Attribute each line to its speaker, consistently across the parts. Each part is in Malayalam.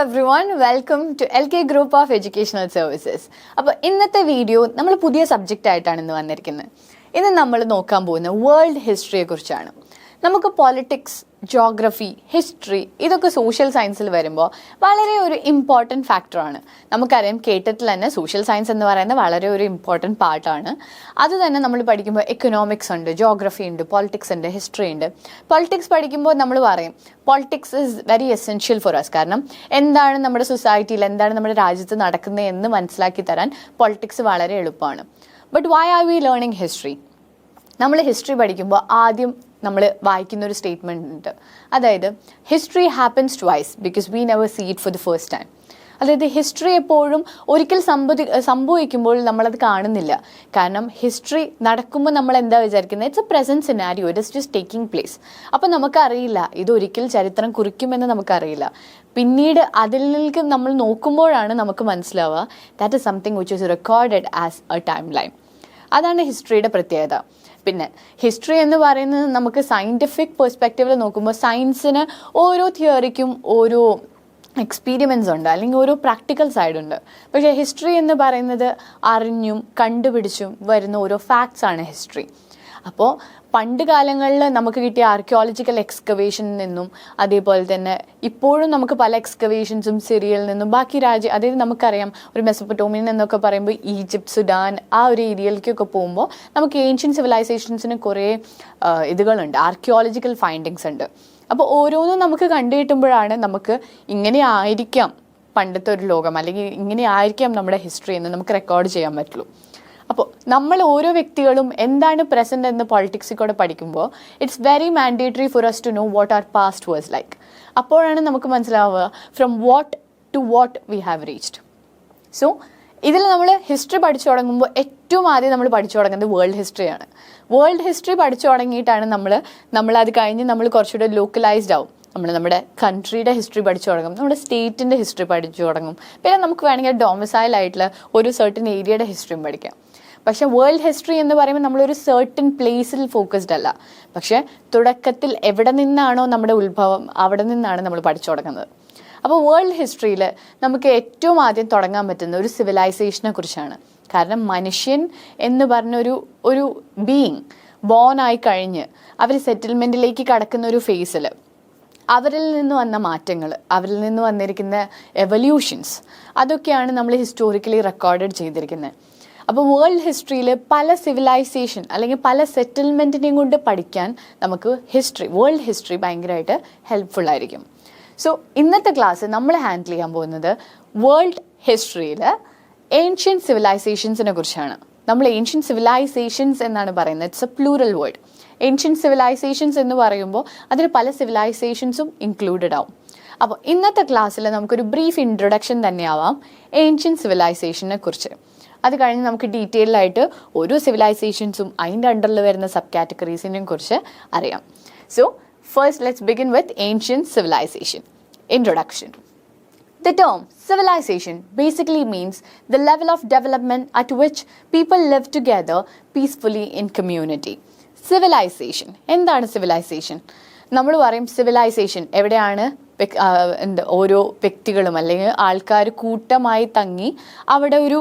Speaker 1: everyone, welcome to LK Group of Educational Services. അപ്പോൾ ഇന്നത്തെ വീഡിയോ നമ്മൾ പുതിയ സബ്ജക്റ്റ് ആയിട്ടാണ് ഇന്ന് വന്നിരിക്കുന്നത്. ഇന്ന് നമ്മൾ നോക്കാൻ പോകുന്ന വേൾഡ് ഹിസ്റ്ററിയെ കുറിച്ചാണ്. നമുക്ക് പൊളിറ്റിക്സ്, ജോഗ്രഫി, ഹിസ്റ്ററി ഇതൊക്കെ സോഷ്യൽ സയൻസിൽ വരുമ്പോൾ വളരെ ഒരു ഇമ്പോർട്ടൻറ്റ് ഫാക്ടറാണ്. നമുക്കറിയാം, കേട്ടിട്ടിൽ തന്നെ സോഷ്യൽ സയൻസ് എന്ന് പറയുന്നത് വളരെ ഒരു ഇമ്പോർട്ടൻറ്റ് പാർട്ടാണ്. അത് തന്നെ നമ്മൾ പഠിക്കുമ്പോൾ എക്കണോമിക്സ് ഉണ്ട്, ജോഗ്രഫി ഉണ്ട്, പൊളിറ്റിക്സ് ഉണ്ട്, ഹിസ്റ്ററി ഉണ്ട്. പൊളിറ്റിക്സ് പഠിക്കുമ്പോൾ നമ്മൾ പറയും politics is very essential for us. കാരണം എന്താണ് നമ്മുടെ സൊസൈറ്റിയിൽ, എന്താണ് നമ്മുടെ രാജ്യത്ത് നടക്കുന്നത് എന്ന് മനസ്സിലാക്കി തരാൻ പൊളിറ്റിക്സ് വളരെ എളുപ്പമാണ്. But why are we learning history? നമ്മൾ ഹിസ്റ്ററി പഠിക്കുമ്പോൾ ആദ്യം നമ്മൾ വായിക്കുന്ന ഒരു സ്റ്റേറ്റ്മെൻറ്റ് ഉണ്ട്. അതായത് history happens twice because we never see it for the first time. അതായത് ഹിസ്റ്ററി എപ്പോഴും ഒരിക്കൽ സംഭവിക്കുമ്പോൾ നമ്മളത് കാണുന്നില്ല. കാരണം ഹിസ്റ്ററി നടക്കുമ്പോൾ നമ്മൾ എന്താ വിചാരിക്കുന്നത്, it's A present scenario, it is just taking place. അപ്പോൾ നമുക്കറിയില്ല ഇതൊരിക്കൽ ചരിത്രം കുറിക്കുമെന്ന് നമുക്കറിയില്ല. പിന്നീട് അതിൽ നിന്ന് നമ്മൾ നോക്കുമ്പോഴാണ് നമുക്ക് മനസ്സിലാവുക that is something which is recorded as A time line. അതാണ് ഹിസ്റ്ററിയുടെ പ്രത്യേകത. പിന്നെ ഹിസ്റ്ററി എന്ന് പറയുന്നത് നമുക്ക് സയൻറ്റിഫിക് പെർസ്പെക്റ്റീവിൽ നോക്കുമ്പോൾ സയൻസിന് ഓരോ തിയറിക്കും ഓരോ എക്സ്പീരിമെൻസ് ഉണ്ട്, അല്ലെങ്കിൽ ഓരോ പ്രാക്ടിക്കൽ സൈഡ് ഉണ്ട്. പക്ഷേ ഹിസ്റ്ററി എന്ന് പറയുന്നത് അറിഞ്ഞും കണ്ടുപിടിച്ചും വരുന്ന ഓരോ ഫാക്ട്സ് ആണ് ഹിസ്റ്ററി. അപ്പോൾ പണ്ട് കാലങ്ങളിൽ നമുക്ക് കിട്ടിയ ആർക്കിയോളജിക്കൽ എക്സ്കവേഷനിൽ നിന്നും അതേപോലെ തന്നെ ഇപ്പോഴും നമുക്ക് പല എക്സ്കവേഷൻസും സിറിയയിൽ നിന്നും ബാക്കി അതായത് നമുക്കറിയാം ഒരു മെസപ്പൊട്ടോമിയയിൽ നിന്നൊക്കെ പറയുമ്പോൾ ഈജിപ്ത്, സുഡാൻ ആ ഒരു ഏരിയയിലേക്കൊക്കെ പോകുമ്പോൾ നമുക്ക് ഏൻഷ്യൻ സിവിലൈസേഷൻസിന് കുറേ ഇതുകളുണ്ട്, ആർക്കിയോളജിക്കൽ ഫൈൻഡിങ്സ് ഉണ്ട്. അപ്പോൾ ഓരോന്നും നമുക്ക് കണ്ടുകിട്ടുമ്പോഴാണ് നമുക്ക് ഇങ്ങനെ ആയിരിക്കാം പണ്ടത്തെ ഒരു ലോകം, അല്ലെങ്കിൽ ഇങ്ങനെ ആയിരിക്കാം നമ്മുടെ ഹിസ്റ്ററി എന്ന് നമുക്ക് റെക്കോർഡ് ചെയ്യാൻ പറ്റുള്ളൂ. അപ്പോൾ നമ്മൾ ഓരോ വ്യക്തികളും എന്താണ് പ്രസൻറ്റ് എന്ന് പൊളിറ്റിക്സിൽ കൂടെ പഠിക്കുമ്പോൾ it's very mandatory for us to know what are past was like. അപ്പോഴാണ് നമുക്ക് മനസ്സിലാവുക from what to what we have reached. So ഇതിൽ നമ്മൾ ഹിസ്റ്ററി പഠിച്ചു തുടങ്ങുമ്പോൾ ഏറ്റവും ആദ്യം നമ്മൾ പഠിച്ചു തുടങ്ങുന്നത് വേൾഡ് ഹിസ്റ്ററിയാണ്. വേൾഡ് ഹിസ്റ്ററി പഠിച്ചു തുടങ്ങിയിട്ടാണ് നമ്മളത് കഴിഞ്ഞ് നമ്മൾ കുറച്ചുകൂടെ ലോക്കലൈസ്ഡ് ആവും. നമ്മുടെ കൺട്രിയുടെ ഹിസ്റ്ററി പഠിച്ചു തുടങ്ങും, നമ്മുടെ സ്റ്റേറ്റിൻ്റെ ഹിസ്റ്ററി പഠിച്ചു തുടങ്ങും. പിന്നെ നമുക്ക് വേണമെങ്കിൽ ഡൊമിസൈൽ ആയിട്ടുള്ള ഒരു സർട്ടൻ ഏരിയയുടെ ഹിസ്റ്ററിയും പഠിക്കാം. പക്ഷേ വേൾഡ് ഹിസ്റ്ററി എന്ന് പറയുമ്പോൾ നമ്മളൊരു സർട്ടൻ പ്ലേസിൽ ഫോക്കസ്ഡ് അല്ല. പക്ഷേ തുടക്കത്തിൽ എവിടെ നിന്നാണോ നമ്മുടെ ഉത്ഭവം അവിടെ നിന്നാണ് നമ്മൾ പഠിച്ചു തുടങ്ങുന്നത്. അപ്പോൾ വേൾഡ് ഹിസ്റ്ററിയിൽ നമുക്ക് ഏറ്റവും ആദ്യം തുടങ്ങാൻ പറ്റുന്ന ഒരു സിവിലൈസേഷനെ കുറിച്ചാണ്. കാരണം മനുഷ്യൻ എന്ന് പറഞ്ഞൊരു ബീയിങ് ബോൺ ആയി കഴിഞ്ഞ് അവർ സെറ്റിൽമെൻറ്റിലേക്ക് കടക്കുന്ന ഒരു ഫേസിൽ അവരിൽ നിന്ന് വന്ന മാറ്റങ്ങൾ, അവരിൽ നിന്ന് വന്നിരിക്കുന്ന എവല്യൂഷൻസ്, അതൊക്കെയാണ് നമ്മൾ ഹിസ്റ്റോറിക്കലി റെക്കോർഡഡ് ചെയ്തിരിക്കുന്നത്. അപ്പോൾ വേൾഡ് ഹിസ്റ്ററിയിൽ പല സിവിലൈസേഷൻ അല്ലെങ്കിൽ പല സെറ്റിൽമെൻറ്റിനെയും കൊണ്ട് പഠിക്കാൻ നമുക്ക് വേൾഡ് ഹിസ്റ്ററി ഭയങ്കരമായിട്ട് ഹെൽപ്ഫുൾ ആയിരിക്കും. സോ ഇന്നത്തെ ക്ലാസ് നമ്മൾ ഹാൻഡിൽ ചെയ്യാൻ പോകുന്നത് വേൾഡ് ഹിസ്റ്ററിയിൽ ഏൻഷ്യൻ സിവിലൈസേഷൻസിനെ കുറിച്ചാണ്. നമ്മൾ ഏൻഷ്യൻ സിവിലൈസേഷൻസ് എന്നാണ് പറയുന്നത്, it's A plural word. Ancient civilisations എന്ന് പറയുമ്പോൾ അതിൽ പല സിവിലൈസേഷൻസും ഇൻക്ലൂഡഡ് ആവും. അപ്പോൾ ഇന്നത്തെ ക്ലാസ്സിൽ നമുക്കൊരു ബ്രീഫ് ഇൻട്രൊഡക്ഷൻ തന്നെയാവാം ഏൻഷ്യൻ സിവിലൈസേഷനെ കുറിച്ച്. അത് കഴിഞ്ഞ് നമുക്ക് ഡീറ്റെയിൽ ആയിട്ട് ഓരോ സിവിലൈസേഷൻസും അതിൻ്റെ അണ്ടറിൽ വരുന്ന സബ് കാറ്റഗറീസിനെയും കുറിച്ച് അറിയാം. So first let's begin with ancient civilization. Introduction. The term civilization basically means the level of development at which people live together peacefully in community. Civilization. എന്താണ് സിവിലൈസേഷൻ? നമ്മൾ പറയും സിവിലൈസേഷൻ എവിടെയാണ് ഓരോ വ്യക്തികളും അല്ലെങ്കിൽ ആൾക്കാർ കൂട്ടമായി തങ്ങി അവിടെ ഒരു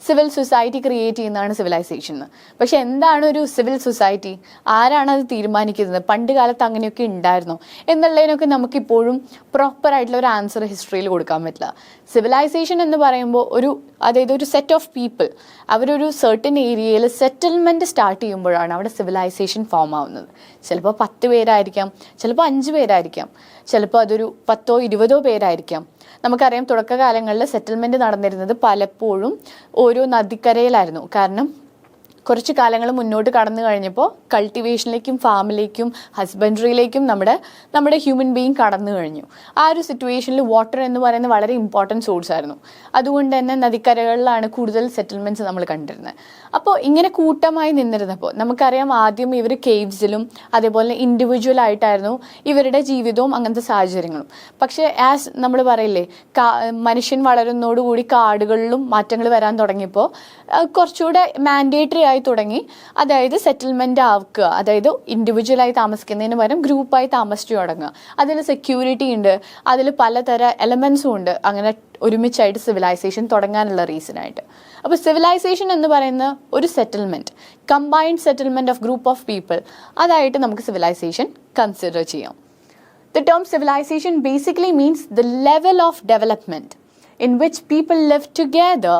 Speaker 1: സിവിൽ സൊസൈറ്റി ക്രിയേറ്റ് ചെയ്യുന്നതാണ് സിവിലൈസേഷൻ. പക്ഷെ എന്താണ് ഒരു സിവിൽ സൊസൈറ്റി? ആരാണ് അത് തീരുമാനിക്കുന്നത്? പണ്ട് കാലത്ത് അങ്ങനെയൊക്കെ ഉണ്ടായിരുന്നോ എന്നുള്ളതിനൊക്കെ നമുക്കിപ്പോഴും പ്രോപ്പറായിട്ടുള്ള ഒരു ആൻസർ ഹിസ്റ്ററിയിൽ കൊടുക്കാൻ പറ്റില്ല. സിവിലൈസേഷൻ എന്ന് പറയുമ്പോൾ അതായത് ഒരു സെറ്റ് ഓഫ് പീപ്പിൾ അവരൊരു സർട്ടൻ ഏരിയയിൽ സെറ്റിൽമെൻറ്റ് സ്റ്റാർട്ട് ചെയ്യുമ്പോഴാണ് അവിടെ സിവിലൈസേഷൻ ഫോം ആവുന്നത്. ചിലപ്പോൾ 10 പേരായിരിക്കാം, ചിലപ്പോൾ 5 പേരായിരിക്കാം, ചിലപ്പോൾ അതൊരു 10 or 20 പേരായിരിക്കാം. നമുക്കറിയാം തുടക്കകാലങ്ങളിൽ സെറ്റിൽമെൻറ്റ് നടന്നിരുന്നത് പലപ്പോഴും ഓരോ നദിക്കരയിലായിരുന്നു. കാരണം കുറച്ച് കാലങ്ങൾ മുന്നോട്ട് കടന്നു കഴിഞ്ഞപ്പോൾ കൾട്ടിവേഷനിലേക്കും ഫാമിലേക്കും ഹസ്ബൻഡറിയിലേക്കും നമ്മുടെ ഹ്യൂമൻ ബീയിങ് കടന്നു കഴിഞ്ഞു. ആ ഒരു സിറ്റുവേഷനിൽ വാട്ടർ എന്ന് പറയുന്നത് വളരെ ഇമ്പോർട്ടൻറ്റ് സോഴ്സ് ആയിരുന്നു. അതുകൊണ്ട് തന്നെ നദിക്കരകളിലാണ് കൂടുതൽ സെറ്റിൽമെൻറ്റ്സ് നമ്മൾ കണ്ടിരുന്നത്. അപ്പോൾ ഇങ്ങനെ കൂട്ടമായി നിന്നിരുന്നപ്പോൾ നമുക്കറിയാം ആദ്യം ഇവർ കേവ്സിലും അതേപോലെ ഇൻഡിവിജ്വൽ ആയിട്ടായിരുന്നു ഇവരുടെ ജീവിതവും അങ്ങനത്തെ സാഹചര്യങ്ങളും. പക്ഷേ ആസ് നമ്മൾ പറയില്ലേ, മനുഷ്യൻ വളരുന്നതോടുകൂടി കാടുകളിലും മാറ്റങ്ങൾ വരാൻ തുടങ്ങിയപ്പോൾ കുറച്ചുകൂടെ മാൻഡേറ്ററി ആയി ആയി തുടങ്ങി, അതായത് സെറ്റിൽമെൻ്റ് ആക്കുക, അതായത് ഇൻഡിവിജ്വലായി താമസിക്കുന്നതിന് പകരം ഗ്രൂപ്പായി താമസിച്ചു തുടങ്ങുക. അതിൽ സെക്യൂരിറ്റി ഉണ്ട്, അതിൽ പലതര എലമെൻസും ഉണ്ട്. അങ്ങനെ ഒരുമിച്ചായിട്ട് സിവിലൈസേഷൻ തുടങ്ങാനുള്ള റീസണായിട്ട്. അപ്പോൾ സിവിലൈസേഷൻ എന്ന് പറയുന്ന ഒരു settlement, combined settlement of group of people, അതായിട്ട് നമുക്ക് സിവിലൈസേഷൻ കൺസിഡർ ചെയ്യാം. The term civilization basically means the level of development in which people live together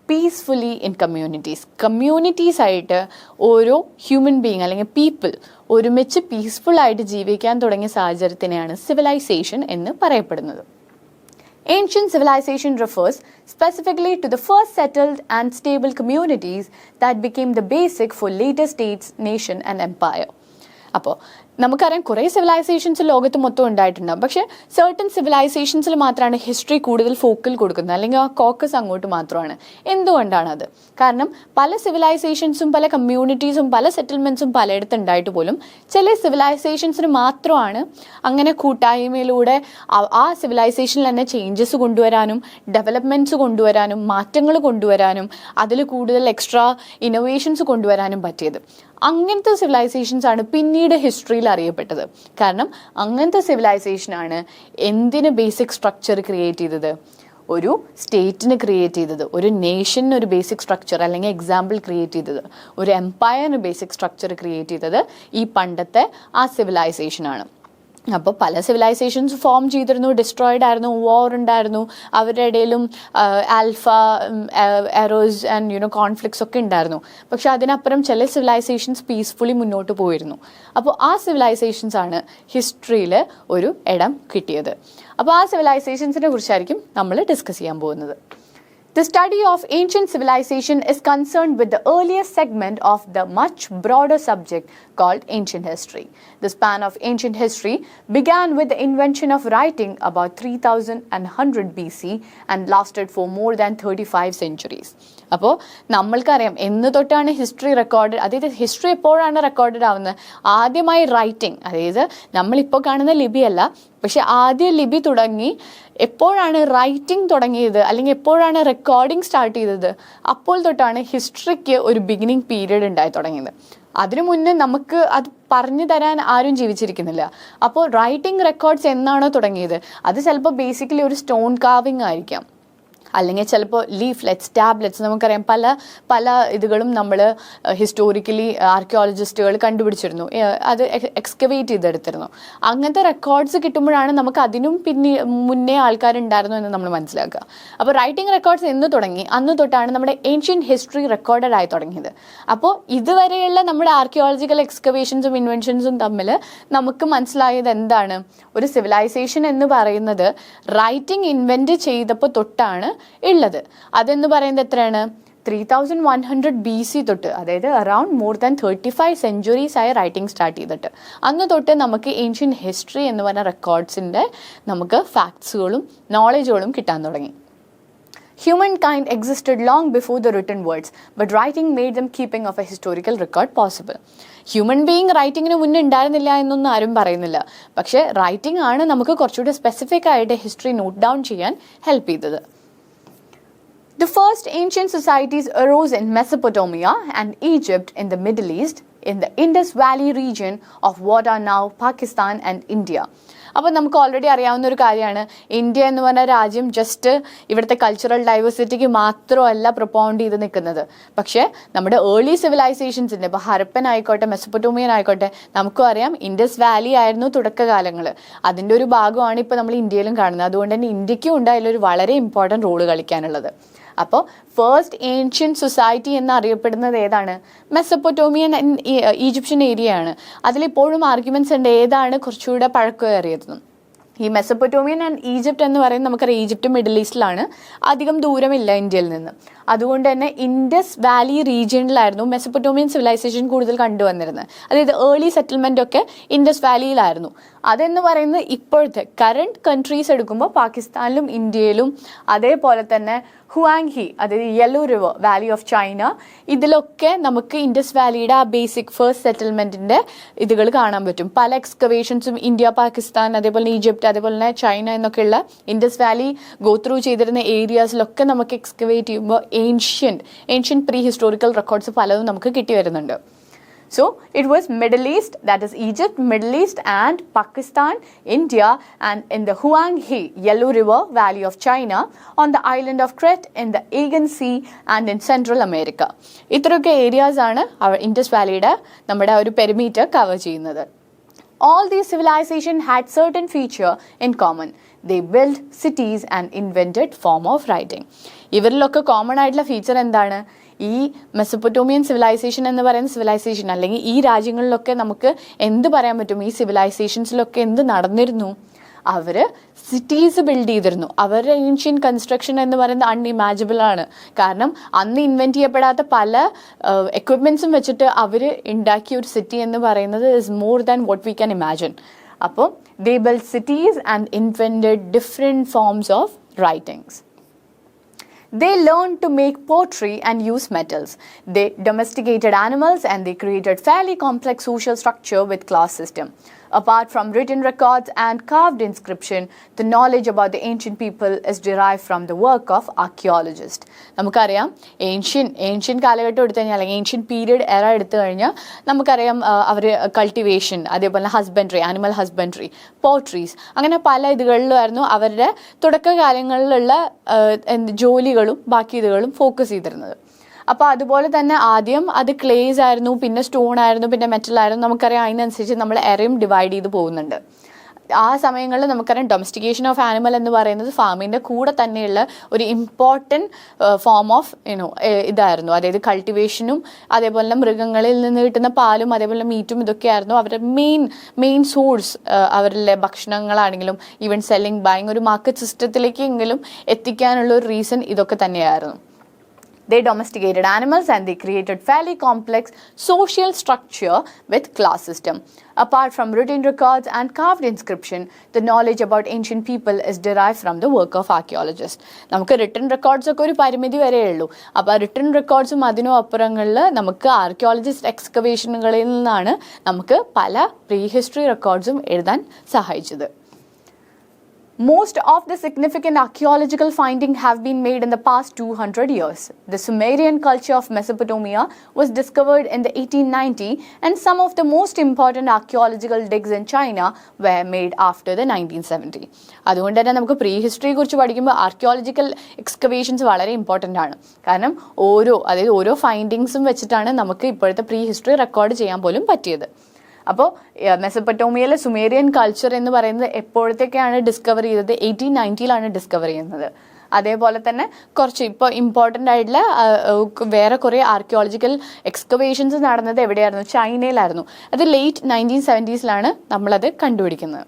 Speaker 1: peacefully in communities. Communities ആയിട്ട് ഓരോ ഹ്യൂമൻ ബീയിങ് അല്ലെങ്കിൽ പീപ്പിൾ ഒരുമിച്ച് പീസ്ഫുൾ ആയിട്ട് ജീവിക്കാൻ തുടങ്ങിയ സാഹചര്യത്തിനെയാണ് സിവിലൈസേഷൻ എന്ന് പറയപ്പെടുന്നത്. Ancient civilization refers specifically to the first settled and stable communities that became the basic for later states, nation and empire. അപ്പോൾ നമുക്കറിയാം കുറേ സിവിലൈസേഷൻസ് ലോകത്ത് മൊത്തം ഉണ്ടായിട്ടുണ്ടാകും. പക്ഷേ സർട്ടൻ സിവിലൈസേഷൻസിൽ മാത്രമാണ് ഹിസ്റ്ററി കൂടുതൽ ഫോക്കൽ കൊടുക്കുന്നത്, അല്ലെങ്കിൽ ആ കോക്കസ് അങ്ങോട്ട് മാത്രമാണ്. എന്തുകൊണ്ടാണത്? കാരണം പല സിവിലൈസേഷൻസും പല കമ്മ്യൂണിറ്റീസും പല സെറ്റിൽമെൻറ്റ്സും പലയിടത്ത് ഉണ്ടായിട്ട് പോലും ചില സിവിലൈസേഷൻസിന് മാത്രമാണ് അങ്ങനെ കൂട്ടായ്മയിലൂടെ ആ സിവിലൈസേഷനിൽ തന്നെ ചേഞ്ചസ് കൊണ്ടുവരാനും ഡെവലപ്മെൻറ്റ്സ് കൊണ്ടുവരാനും മാറ്റങ്ങൾ കൊണ്ടുവരാനും അതിൽ കൂടുതൽ എക്സ്ട്രാ ഇന്നോവേഷൻസ് കൊണ്ടുവരാനും പറ്റിയത്. അങ്ങനത്തെ സിവിലൈസേഷൻസ് ആണ് പിന്നീട് ഹിസ്റ്ററിയിൽ അറിയപ്പെട്ടത്. കാരണം അങ്ങനത്തെ സിവിലൈസേഷനാണ് എന്തിന് ബേസിക് സ്ട്രക്ചർ ക്രിയേറ്റ് ചെയ്തത്? ഒരു സ്റ്റേറ്റിന് ക്രിയേറ്റ് ചെയ്തത്, ഒരു നേഷന് ഒരു ബേസിക് സ്ട്രക്ചർ അല്ലെങ്കിൽ എക്സാമ്പിൾ ക്രിയേറ്റ് ചെയ്തത്, ഒരു എംപയറിന് ബേസിക് സ്ട്രക്ചർ ക്രിയേറ്റ് ചെയ്തത് ഈ പണ്ടത്തെ ആ സിവിലൈസേഷനാണ്. അപ്പോൾ പല സിവിലൈസേഷൻസ് ഫോം ചെയ്തിരുന്നു, ഡിസ്ട്രോയിഡ് ആയിരുന്നു, വാർ ഉണ്ടായിരുന്നു, അവരുടെ ഇടയിലും ആൽഫ എറോസ് ആൻഡ് കോൺഫ്ലിക്ട്സ് ഒക്കെ ഉണ്ടായിരുന്നു. പക്ഷെ അതിനപ്പുറം ചില സിവിലൈസേഷൻസ് പീസ്ഫുള്ളി മുന്നോട്ട് പോയിരുന്നു. അപ്പോൾ ആ സിവിലൈസേഷൻസ് ആണ് ഹിസ്റ്ററിയിൽ ഒരു ഇടം കിട്ടിയത്. അപ്പോൾ ആ സിവിലൈസേഷൻസിനെ കുറിച്ചായിരിക്കും നമ്മൾ ഡിസ്കസ് ചെയ്യാൻ പോകുന്നത്. The study of ancient civilization is concerned with the earliest segment of the much broader subject called ancient history. The span of ancient history began with the invention of writing about 3100 BC and lasted for more than 35 centuries. അപ്പോൾ നമ്മൾക്കറിയാം എന്ന് തൊട്ടാണ് ഹിസ്റ്ററി റെക്കോർഡ്, അതായത് ഹിസ്റ്ററി എപ്പോഴാണ് റെക്കോർഡഡ് ആവുന്നത്? ആദ്യമായി റൈറ്റിംഗ്, അതായത് നമ്മളിപ്പോൾ കാണുന്ന ലിപിയല്ല, പക്ഷെ ആദ്യ ലിപി തുടങ്ങി എപ്പോഴാണ് റൈറ്റിംഗ് തുടങ്ങിയത് അല്ലെങ്കിൽ എപ്പോഴാണ് റെക്കോർഡിംഗ് സ്റ്റാർട്ട് ചെയ്തത്? അപ്പോൾ തൊട്ടാണ് ഹിസ്റ്ററിക്ക് ഒരു ബിഗിനിങ് പീരീഡ് ഉണ്ടായി തുടങ്ങിയത്. അതിനു മുന്നേ നമുക്ക് അത് പറഞ്ഞു തരാൻ ആരും ജീവിച്ചിരിക്കുന്നില്ല. അപ്പോൾ റൈറ്റിംഗ് റെക്കോർഡ്സ് എന്നാണോ തുടങ്ങിയത്? അത് ചിലപ്പോൾ ബേസിക്കലി ഒരു സ്റ്റോൺ കാവിങ് ആയിരിക്കാം, അല്ലെങ്കിൽ ചിലപ്പോൾ ലീഫ്ലെറ്റ്സ്, ടാബ്ലെറ്റ്സ്. നമുക്കറിയാം പല പല ഇതുകളും നമ്മൾ ഹിസ്റ്റോറിക്കലി ആർക്കിയോളജിസ്റ്റുകൾ കണ്ടുപിടിച്ചിരുന്നു, അത് എക്സ്കവേറ്റ് ചെയ്തെടുത്തിരുന്നു. അങ്ങനത്തെ റെക്കോർഡ്സ് കിട്ടുമ്പോഴാണ് നമുക്ക് അതിനും മുന്നേ ആൾക്കാരുണ്ടായിരുന്നു എന്ന് നമ്മൾ മനസ്സിലാക്കുക. അപ്പോൾ റൈറ്റിംഗ് റെക്കോർഡ്സ് എന്ന് തുടങ്ങി അന്ന് തൊട്ടാണ് നമ്മുടെ ഏൻഷ്യൻ്റ് ഹിസ്റ്ററി റെക്കോർഡഡ് ആയി തുടങ്ങിയത്. അപ്പോൾ ഇതുവരെയുള്ള നമ്മുടെ ആർക്കിയോളജിക്കൽ എക്സ്കവേഷൻസും ഇൻവെൻഷൻസും തമ്മിൽ നമുക്ക് മനസ്സിലായത് എന്താണ്? ഒരു സിവിലൈസേഷൻ എന്ന് പറയുന്നത് റൈറ്റിംഗ് ഇൻവെൻറ്റ് ചെയ്തപ്പോൾ തൊട്ടാണ് ഉള്ളത്. അതെന്ന് പറയുന്നത് എത്രയാണ്? 3100 BC തൊട്ട്, അതായത് അറൌണ്ട് മോർ ദാൻ 35 centuries ആയി റൈറ്റിംഗ് സ്റ്റാർട്ട് ചെയ്തിട്ട് അന്ന് തൊട്ട് നമുക്ക് ഏൻഷ്യൻ്റ് ഹിസ്റ്ററി എന്ന് പറഞ്ഞ റെക്കോർഡ്സിൻ്റെ നമുക്ക് ഫാക്ട്സുകളും നോളജുകളും കിട്ടാൻ തുടങ്ങി. Humankind existed long before the written words, but writing made them keeping of a historical record possible. Human being റൈറ്റിങ്ങിന് മുന്നേ ഉണ്ടായിരുന്നില്ല എന്നൊന്നും ആരും പറയുന്നില്ല. പക്ഷേ റൈറ്റിംഗ് ആണ് നമുക്ക് കുറച്ചുകൂടി സ്പെസിഫിക് ആയിട്ട് ഹിസ്റ്ററി നോട്ട് ഡൗൺ ചെയ്യാൻ ഹെൽപ്പ് ചെയ്തത്. The first ancient societies arose in Mesopotamia and Egypt in the Middle East, in the Indus Valley region of what are now Pakistan and India. അപ്പോൾ നമുക്ക് ഓൾറെഡി അറിയാവുന്ന ഒരു കാര്യമാണ്, ഇന്ത്യ എന്ന് പറഞ്ഞ രാജ്യം ജസ്റ്റ് ഇവിടുത്തെ കൾച്ചറൽ ഡൈവേഴ്സിറ്റിക്ക് മാത്രമല്ല പ്രൊപ്പൗണ്ട് ചെയ്ത് നിൽക്കുന്നത്. പക്ഷേ നമ്മുടെ ഏർലി സിവിലൈസേഷൻസിൻ്റെ, ഇപ്പോൾ ഹരപ്പൻ ആയിക്കോട്ടെ മെസപ്പൊട്ടോമിയൻ ആയിക്കോട്ടെ, നമുക്കും അറിയാം ഇൻഡസ് വാലി ആയിരുന്നു തുടക്കകാലങ്ങൾ. അതിൻ്റെ ഒരു ഭാഗമാണ് ഇപ്പോൾ നമ്മൾ ഇന്ത്യയിലും കാണുന്നത്. അതുകൊണ്ട് തന്നെ ഇന്ത്യക്കും ഉണ്ട് അതിലൊരു വളരെ ഇമ്പോർട്ടൻറ്റ് റോള് കളിക്കാനുള്ളത്. അപ്പോൾ ഫസ്റ്റ് ഏൻഷ്യൻ സൊസൈറ്റി എന്നറിയപ്പെടുന്നത് ഏതാണ്? മെസപ്പൊട്ടോമിയൻ ഈജിപ്ഷ്യൻ ഏരിയയാണ്. അതിലിപ്പോഴും ആർഗ്യുമെൻറ്റ്സ് ഉണ്ട് ഏതാണ് കുറച്ചുകൂടെ പഴക്കമേറിയതെന്നും. ഈ മെസപ്പൊട്ടോമിയൻ ആൻഡ് ഈജിപ്റ്റ് എന്ന് പറയുന്നത് നമുക്കറിയാം ഈജിപ്റ്റ് മിഡിൽ ഈസ്റ്റിലാണ്, അധികം ദൂരമില്ല ഇന്ത്യയിൽ നിന്ന്. അതുകൊണ്ട് തന്നെ ഇൻഡസ് വാലി റീജിയനിലായിരുന്നു മെസപ്പൊട്ടോമിയൻ സിവിലൈസേഷൻ കൂടുതൽ കണ്ടുവന്നിരുന്നത്. അതായത് ഏർലി സെറ്റിൽമെൻ്റ് ഒക്കെ ഇൻഡസ് വാലിയിലായിരുന്നു. അതെന്ന് പറയുന്നത് ഇപ്പോഴത്തെ കറണ്ട് കൺട്രീസ് എടുക്കുമ്പോൾ പാകിസ്ഥാനിലും ഇന്ത്യയിലും അതേപോലെ തന്നെ ഹുവാങ് ഹി, അതായത് yellow river, Valley of China, ഇതിലൊക്കെ നമുക്ക് ഇൻഡസ് വാലിയുടെ ആ ബേസിക് ഫസ്റ്റ് സെറ്റിൽമെൻറ്റിൻ്റെ ഇതുകൾ കാണാൻ പറ്റും. പല എക്സ്കവേഷൻസും ഇന്ത്യ, പാകിസ്ഥാൻ, അതേപോലെ ഈജിപ്റ്റ്, അതേപോലെ തന്നെ ചൈന എന്നൊക്കെയുള്ള ഇൻഡസ് വാലി ഗോ ത്രൂ ചെയ്തിരുന്ന ഏരിയാസിലൊക്കെ നമുക്ക് എക്സ്കവേറ്റ് ചെയ്യുമ്പോൾ ഏൻഷ്യൻറ്റ് പ്രീ ഹിസ്റ്റോറിക്കൽ റെക്കോർഡ്സ് പലതും നമുക്ക് കിട്ടി വരുന്നുണ്ട്. So it was Middle East, that is Egypt, Middle East and Pakistan, India, and in the Huang He, Yellow River, Valley of China, on the island of Crete, in the Aegean Sea, and in Central America. ഇത്രയൊക്കെ ഏരിയാസ് ആണ് ഇൻഡസ് വാലിയുടെ നമ്മുടെ ഒരു പെരിമീറ്റർ കവർ ചെയ്യുന്നത്. All these civilizations had certain feature in common. They built cities and invented form of writing. ഇവരിലൊക്കെ കോമൺ ആയിട്ടുള്ള ഫീച്ചർ എന്താണ്? ഈ മെസപ്പൊട്ടോമിയൻ സിവിലൈസേഷൻ എന്ന് പറയുന്ന സിവിലൈസേഷൻ, അല്ലെങ്കിൽ ഈ രാജ്യങ്ങളിലൊക്കെ നമുക്ക് എന്ത് പറയാൻ പറ്റും? ഈ സിവിലൈസേഷൻസിലൊക്കെ എന്ത് നടന്നിരുന്നു? അവർ സിറ്റീസ് ബിൽഡ് ചെയ്തിരുന്നു. അവരുടെ ഏൻഷ്യൻ കൺസ്ട്രക്ഷൻ എന്ന് പറയുന്നത് അൺഇമാജിബിൾ ആണ്. കാരണം അന്ന് ഇൻവെൻറ്റ് ചെയ്യപ്പെടാത്ത പല എക്വിപ്മെൻറ്റ്സും വെച്ചിട്ട് അവർ ഉണ്ടാക്കിയ ഒരു സിറ്റി എന്ന് പറയുന്നത് is more than what we can imagine. അപ്പോൾ they build cities and invented different forms of writings. They learned to make pottery and use metals. They domesticated animals and they created fairly complex social structure with class system. Apart from written records and carved inscription, the knowledge about the ancient people is derived from the work of archaeologists. നമുക്കറിയാം ഏൻഷ്യൻ കാലഘട്ടം എടുത്തു കഴിഞ്ഞാൽ, അല്ലെങ്കിൽ ഏൻഷ്യൻ പീരീഡ് എറ എടുത്തു കഴിഞ്ഞാൽ നമുക്കറിയാം അവർ കൾട്ടിവേഷൻ, അതേപോലെ ഹസ്ബൻഡറി, ആനിമൽ ഹസ്ബൻഡറി, പോട്രീസ്, അങ്ങനെ പല ഇതുകളിലായിരുന്നു അവരുടെ തുടക്കകാലങ്ങളിലുള്ള ജോലികളും ബാക്കി ഇതുകളും ഫോക്കസ് ചെയ്തിരുന്നത്. അപ്പോൾ അതുപോലെ തന്നെ ആദ്യം അത് ക്ലേസ് ആയിരുന്നു, പിന്നെ സ്റ്റോൺ ആയിരുന്നു, പിന്നെ മെറ്റൽ ആയിരുന്നു. നമുക്കറിയാം അതിനനുസരിച്ച് നമ്മൾ എറയും ഡിവൈഡ് ചെയ്ത് പോകുന്നുണ്ട്. ആ സമയങ്ങളിൽ നമുക്കറിയാം ഡൊമസ്റ്റിക്കേഷൻ ഓഫ് ആനിമൽ എന്ന് പറയുന്നത് ഫാമിൻ്റെ കൂടെ തന്നെയുള്ള ഒരു ഇമ്പോർട്ടൻറ്റ് ഫോം ഓഫ് ഇതായിരുന്നു. അതായത് കൾട്ടിവേഷനും അതേപോലെ തന്നെ മൃഗങ്ങളിൽ നിന്ന് കിട്ടുന്ന പാലും അതേപോലെ മീറ്റും ഇതൊക്കെയായിരുന്നു അവരുടെ മെയിൻ സോഴ്സ്. അവരുടെ ഭക്ഷണങ്ങളാണെങ്കിലും ഈവൻ സെല്ലിങ്, ബൈങ്, ഒരു മാർക്കറ്റ് സിസ്റ്റത്തിലേക്കെങ്കിലും എത്തിക്കാനുള്ള ഒരു റീസൺ ഇതൊക്കെ തന്നെയായിരുന്നു. They domesticated animals and they created fairly complex social structure with class system. Apart from written records and carved inscription, the knowledge about ancient people is derived from the work of archaeologists. നമുക്ക് റിട്ടൺ റെക്കോർഡ്സ് ഒക്കെ ഒരു പരിമിതി വരെ ഉള്ളൂ. അപ്പോൾ റിട്ടൺ റെക്കോർഡ്സും അതിനും അപ്പുറങ്ങളിൽ നമുക്ക് ആർക്കിയോളജിസ്റ്റ് എക്സ്കവേഷനുകളിൽ നിന്നാണ് നമുക്ക് പല പ്രീ ഹിസ്റ്ററി റെക്കോർഡ്സും എഴുതാൻ സഹായിച്ചത്. Most of the significant archaeological findings have been made in the past 200 years. The Sumerian culture of Mesopotamia was discovered in the 1890 and some of the most important archaeological digs in China were made after the 1970. അതുകൊണ്ട് തന്നെ നമുക്ക് പ്രീ ഹിസ്റ്ററിയെ കുറിച്ച് പഠിക്കുമ്പോൾ ആർക്കിയോളജിക്കൽ എക്സ്കവേഷൻസ് വളരെ ഇമ്പോർട്ടൻ്റ് ആണ്. കാരണം ഓരോ ഫൈൻഡിങ്സും വെച്ചിട്ടാണ് നമുക്ക് ഇപ്പോഴത്തെ പ്രീ ഹിസ്റ്ററി റെക്കോർഡ് ചെയ്യാൻ പോലും പറ്റിയത്. അപ്പോൾ മെസപ്പൊട്ടോമിയയിലെ സുമേറിയൻ കൾച്ചർ എന്ന് പറയുന്നത് എപ്പോഴത്തേക്കാണ് ഡിസ്കവർ ചെയ്തത്? 1890 ഡിസ്കവർ ചെയ്യുന്നത്. അതേപോലെ തന്നെ കുറച്ച് ഇപ്പോൾ ഇമ്പോർട്ടൻ്റ് ആയിട്ടുള്ള വേറെ കുറേ ആർക്കിയോളജിക്കൽ എക്സ്കവേഷൻസ് നടന്നത് എവിടെയായിരുന്നു? ചൈനയിലായിരുന്നു. അത് ലേറ്റ് 1970s നമ്മളത് കണ്ടുപിടിക്കുന്നത്.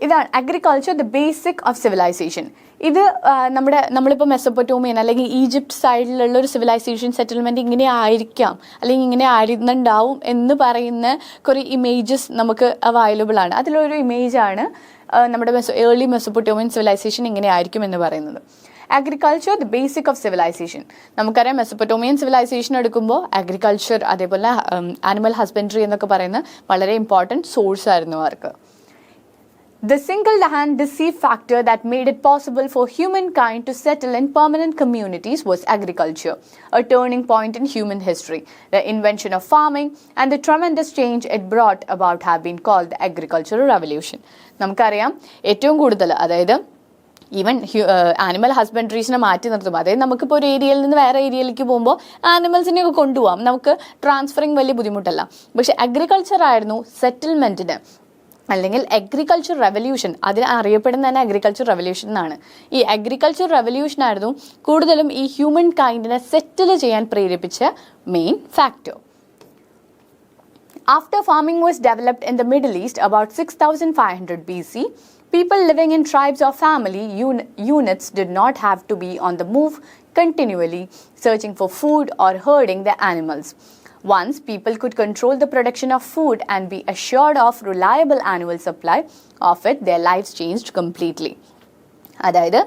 Speaker 1: ഇതാണ് agriculture, the basic of civilization. ഇത് നമ്മളിപ്പോൾ മെസപ്പൊട്ടോമിയൻ അല്ലെങ്കിൽ ഈജിപ്റ്റ് സൈഡിലുള്ള ഒരു സിവിലൈസേഷൻ സെറ്റിൽമെൻറ്റ് ഇങ്ങനെ ആയിരിക്കാം അല്ലെങ്കിൽ ഇങ്ങനെ ആയിരുന്നുണ്ടാവും എന്ന് പറയുന്ന കുറേ ഇമേജസ് നമുക്ക് അവൈലബിൾ ആണ്. അതിലൊരു ഇമേജാണ് നമ്മുടെ ഏർലി മെസപ്പൊട്ടോമിയൻ സിവിലൈസേഷൻ ഇങ്ങനെ ആയിരിക്കും എന്ന് പറയുന്നത്. Agriculture, the basic of civilization. നമുക്കറിയാം മെസപ്പൊട്ടോമിയൻ സിവിലൈസേഷൻ എടുക്കുമ്പോൾ അഗ്രികൾച്ചർ അതേപോലെ ആനിമൽ ഹസ്ബൻഡറി എന്നൊക്കെ പറയുന്ന വളരെ ഇമ്പോർട്ടൻറ്റ് സോഴ്സ് ആയിരുന്നു അവർക്ക്. The single-hand deceive factor that made it possible for humankind to settle in permanent communities was agriculture, a turning point in human history. The invention of farming and the tremendous change it brought about have been called the agricultural revolution. നമുക്കറിയാം ഏറ്റവും കൂടുതൽ, അതായത് ഈവൻ ആനിമൽ ഹസ്ബൻഡറീസിനെ മാറ്റി നിർത്തുമ്പോൾ, അതായത് നമുക്കിപ്പോൾ ഒരു ഏരിയയിൽ നിന്ന് വേറെ ഏരിയയിലേക്ക് പോകുമ്പോൾ ആനിമൽസിനെയൊക്കെ കൊണ്ടുപോകാം, നമുക്ക് ട്രാൻസ്ഫറിങ് വലിയ ബുദ്ധിമുട്ടല്ല. പക്ഷേ അഗ്രികൾച്ചർ ആയിരുന്നു സെറ്റിൽമെൻറ്റിന് അല്ലെങ്കിൽ അഗ്രികൾച്ചർ റെവല്യൂഷൻ, അതിന് അറിയപ്പെടുന്ന തന്നെ അഗ്രികൾച്ചർ റെവല്യൂഷൻ എന്നാണ്. ഈ അഗ്രികൾച്ചർ റെവല്യൂഷൻ ആയിരുന്നു കൂടുതലും ഈ ഹ്യൂമൻ കൈൻഡിനെ സെറ്റിൽ ചെയ്യാൻ പ്രേരിപ്പിച്ച main factor. After farming was developed in the Middle East about 6500 BC, people living in tribes or family units did not have to be on the move continually, searching for food or herding their animals. Once people could control the production of food and be assured of reliable annual supply of it, their lives changed completely. അതായത്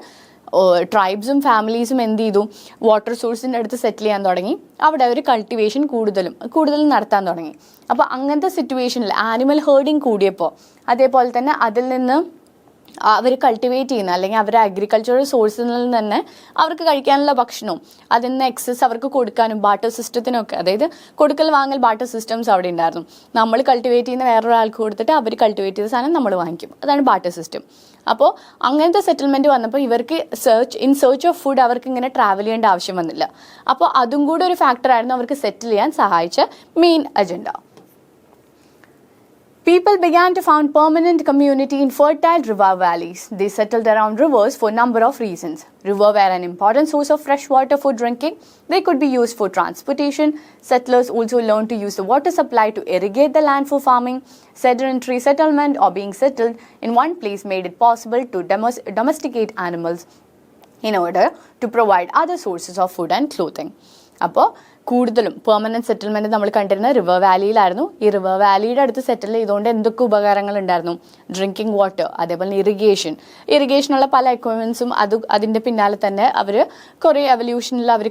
Speaker 1: ട്രൈബ്സും ഫാമിലീസും എന്ത് ചെയ്തു, വാട്ടർ സോഴ്സിൻ്റെ അടുത്ത് സെറ്റിൽ ചെയ്യാൻ തുടങ്ങി. അവിടെ അവർ കൾട്ടിവേഷൻ കൂടുതലും നടത്താൻ തുടങ്ങി. അപ്പോൾ അങ്ങനത്തെ സിറ്റുവേഷനിൽ ആനിമൽ ഹേർഡിങ് കൂടിയപ്പോൾ, അതേപോലെ തന്നെ അതിൽ നിന്ന് അവർ കൾട്ടിവേറ്റ് ചെയ്യുന്ന അല്ലെങ്കിൽ അവരുടെ അഗ്രികൾച്ചറൽ സോഴ്സിൽ നിന്ന് തന്നെ അവർക്ക് കഴിക്കാനുള്ള ഭക്ഷണവും അതിൽ നിന്ന് എക്സസ് അവർക്ക് കൊടുക്കാനും ബാർട്ടർ സിസ്റ്റത്തിനൊക്കെ, അതായത് കൊടുക്കൽ വാങ്ങൽ ബാർട്ടർ സിസ്റ്റംസ് അവിടെ ഉണ്ടായിരുന്നു. നമ്മൾ കൾട്ടിവേറ്റ് ചെയ്യുന്ന വേറൊരാൾക്ക് കൊടുത്തിട്ട് അവർ കൾട്ടിവേറ്റ് ചെയ്ത സാധനം നമ്മൾ വാങ്ങിക്കും. അതാണ് ബാർട്ടർ സിസ്റ്റം. അപ്പോൾ അങ്ങനത്തെ സെറ്റിൽമെൻറ്റ് വന്നപ്പോൾ ഇവർക്ക് ഇൻ സെർച്ച് ഓഫ് ഫുഡ് അവർക്ക് ഇങ്ങനെ ട്രാവൽ ചെയ്യേണ്ട ആവശ്യം വന്നില്ല. അപ്പോൾ അതും കൂടെ ഒരു ഫാക്ടറായിരുന്നു അവർക്ക് സെറ്റിൽ ചെയ്യാൻ സഹായിച്ച main agenda. People began to found permanent community in fertile river valleys. They settled around rivers for a number of reasons. Rivers were an important source of fresh water for drinking. They could be used for transportation. Settlers also learned to use the water supply to irrigate the land for farming. Sedentary settlement or being settled in one place made it possible to domesticate animals in order to provide other sources of food and clothing. അപ്പോൾ കൂടുതലും പെർമനൻറ്റ് സെറ്റിൽമെൻറ്റ് നമ്മൾ കണ്ടിരുന്ന റിവർ വാലിയിലായിരുന്നു. ഈ റിവർ വാലിയുടെ അടുത്ത് സെറ്റിൽ ചെയ്തുകൊണ്ട് എന്തൊക്കെ ഉപകാരങ്ങൾ ഉണ്ടായിരുന്നു? ഡ്രിങ്കിങ് വാട്ടർ, അതേപോലെ ഇറിഗേഷനുള്ള പല എക്വിപ്മെൻസും അതിൻ്റെ പിന്നാലെ തന്നെ അവർ കുറേ എവല്യൂഷനിൽ അവർ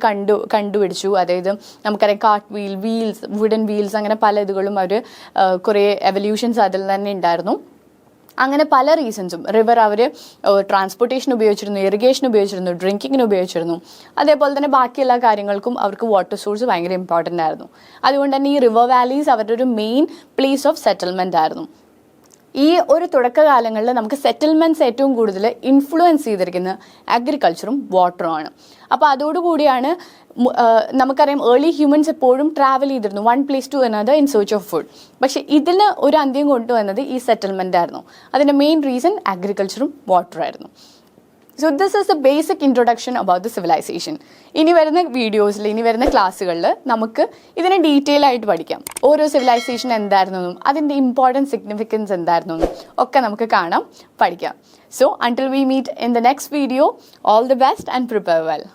Speaker 1: കണ്ടുപിടിച്ചു. അതായത് നമുക്കറിയാം കാർട്ട് വീൽസ്, വുഡൻ വീൽസ്, അങ്ങനെ പല ഇതുകളും അവർ കുറേ എവല്യൂഷൻസ് അതിൽ തന്നെ ഉണ്ടായിരുന്നു. അങ്ങനെ പല റീസൺസും റിവർ അവർ ട്രാൻസ്പോർട്ടേഷൻ ഉപയോഗിച്ചിരുന്നു, ഇറിഗേഷൻ ഉപയോഗിച്ചിരുന്നു, ഡ്രിങ്കിങ്ങിന് ഉപയോഗിച്ചിരുന്നു. അതേപോലെ തന്നെ ബാക്കി എല്ലാ കാര്യങ്ങൾക്കും അവർക്ക് വാട്ടർ സോഴ്സ് ഭയങ്കര ഇമ്പോർട്ടൻ്റ് ആയിരുന്നു. അതുകൊണ്ട് തന്നെ ഈ റിവർ വാലീസ് അവരുടെ ഒരു മെയിൻ പ്ലേസ് ഓഫ് സെറ്റിൽമെൻ്റ് ആയിരുന്നു. ഈ ഒരു തുടക്കകാലങ്ങളിൽ നമുക്ക് സെറ്റിൽമെൻറ്റ്സ് ഏറ്റവും കൂടുതൽ ഇൻഫ്ലുവൻസ് ചെയ്തിരിക്കുന്നത് അഗ്രികൾച്ചറും വാട്ടറുമാണ്. അപ്പോൾ അതോടുകൂടിയാണ് നമുക്കറിയാം ഏർലി ഹ്യൂമൻസ് എപ്പോഴും ട്രാവൽ ചെയ്തിരുന്നു one place to another in search of food. പക്ഷേ ഇതിന് ഒരു അന്ത്യം കൊണ്ടുവന്നത് ഈ സെറ്റിൽമെൻ്റ് ആയിരുന്നു. അതിൻ്റെ മെയിൻ റീസൺ അഗ്രികൾച്ചറും വാട്ടറായിരുന്നു. So this is the basic introduction about the civilization. ഇനി വരുന്ന വീഡിയോസിൽ, ഇനി വരുന്ന ക്ലാസ്സുകളിൽ നമുക്ക് ഇതിനെ ഡീറ്റെയിൽ ആയിട്ട് പഠിക്കാം. ഓരോ സിവിലൈസേഷൻ എന്തായിരുന്നെന്നും അതിൻ്റെ ഇമ്പോർട്ടൻറ്റ് സിഗ്നിഫിക്കൻസ് എന്തായിരുന്നെന്നും ഒക്കെ നമുക്ക് കാണാം, പഠിക്കാം. So until we meet in the next video, all the best and prepare well.